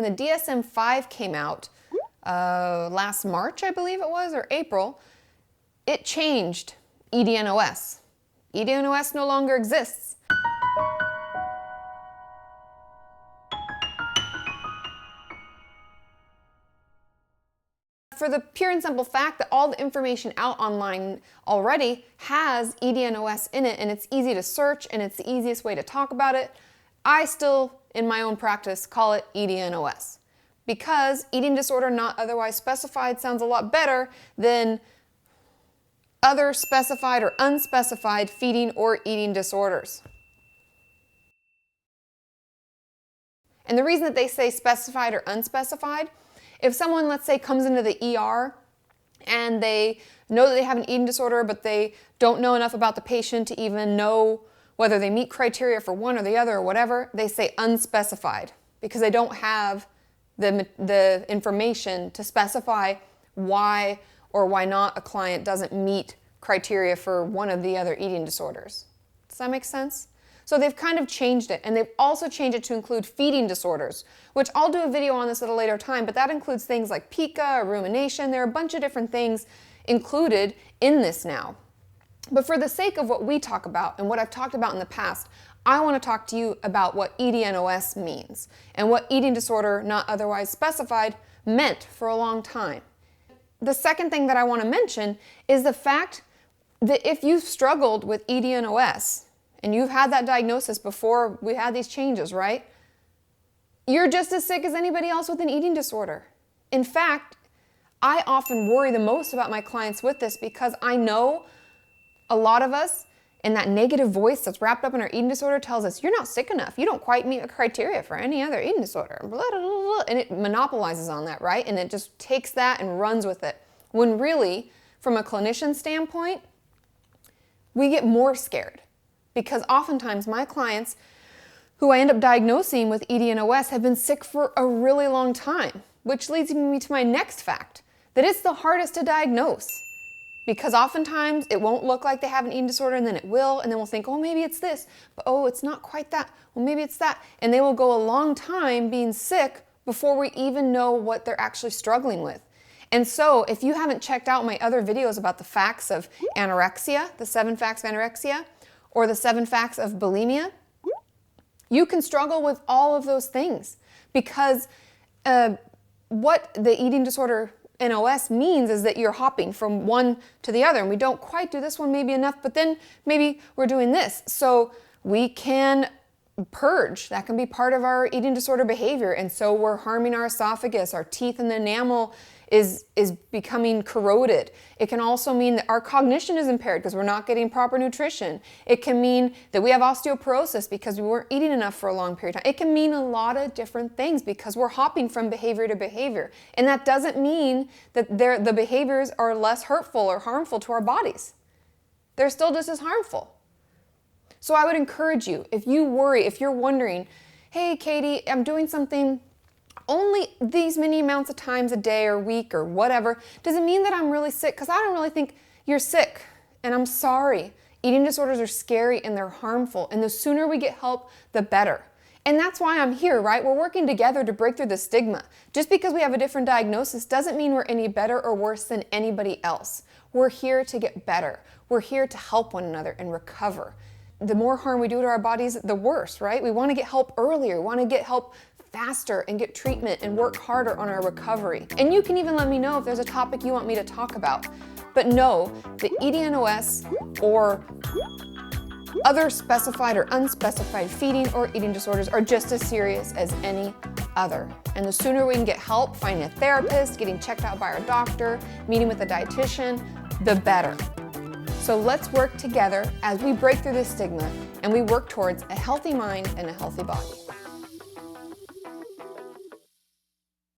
when the DSM-5 came out last March, I believe it was, or April, it changed EDNOS. EDNOS no longer exists. For the pure and simple fact that all the information out online already has EDNOS in it, and it's easy to search and it's the easiest way to talk about it, I still, in my own practice, call it EDNOS. Because eating disorder not otherwise specified sounds a lot better than other specified or unspecified feeding or eating disorders. And the reason that they say specified or unspecified, if someone, let's say, comes into the ER and they know that they have an eating disorder, but they don't know enough about the patient to even know whether they meet criteria for one or the other or whatever, they say unspecified because they don't have the information to specify why or why not a client doesn't meet criteria for one of the other eating disorders. Does that make sense? So they've kind of changed it, and they've also changed it to include feeding disorders, which I'll do a video on this at a later time, but that includes things like pica or rumination. There are a bunch of different things included in this now. But for the sake of what we talk about and what I've talked about in the past, I want to talk to you about what EDNOS means and what eating disorder not otherwise specified meant for a long time. The second thing that I want to mention is the fact that if you've struggled with EDNOS, and you've had that diagnosis before we had these changes, right? You're just as sick as anybody else with an eating disorder. In fact, I often worry the most about my clients with this because I know a lot of us, and that negative voice that's wrapped up in our eating disorder tells us, you're not sick enough. You don't quite meet the criteria for any other eating disorder. Blah, blah, blah, blah. And it monopolizes on that, right? And it just takes that and runs with it. When really, from a clinician standpoint, we get more scared. Because oftentimes my clients who I end up diagnosing with EDNOS have been sick for a really long time, which leads me to my next fact, that it's the hardest to diagnose. Because oftentimes it won't look like they have an eating disorder, and then it will, and then we'll think, oh, maybe it's this, but oh, it's not quite that, well, maybe it's that. And they will go a long time being sick before we even know what they're actually struggling with. And so if you haven't checked out my other videos about the facts of anorexia, the 7 facts of anorexia, or the 7 facts of bulimia, you can struggle with all of those things because what the eating disorder NOS means is that you're hopping from one to the other, and we don't quite do this one maybe enough, but then maybe we're doing this. So we can purge. That can be part of our eating disorder behavior, and so we're harming our esophagus, our teeth and the enamel is becoming corroded. It can also mean that our cognition is impaired because we're not getting proper nutrition. It can mean that we have osteoporosis because we weren't eating enough for a long period of time. It can mean a lot of different things because we're hopping from behavior to behavior. And that doesn't mean that the behaviors are less hurtful or harmful to our bodies. They're still just as harmful. So I would encourage you, if you worry, if you're wondering, hey, Katie, I'm doing something only these many amounts of times a day or week or whatever, does it mean that I'm really sick? Because I don't really think you're sick, and I'm sorry. Eating disorders are scary and they're harmful, and the sooner we get help, the better. And that's why I'm here, right? We're working together to break through the stigma. Just because we have a different diagnosis doesn't mean we're any better or worse than anybody else. We're here to get better. We're here to help one another and recover. The more harm we do to our bodies, the worse, right? We want to get help earlier. We want to get help faster and get treatment and work harder on our recovery. And you can even let me know if there's a topic you want me to talk about. But know that EDNOS or other specified or unspecified feeding or eating disorders are just as serious as any other. And the sooner we can get help, finding a therapist, getting checked out by our doctor, meeting with a dietitian, the better. So let's work together as we break through this stigma and we work towards a healthy mind and a healthy body.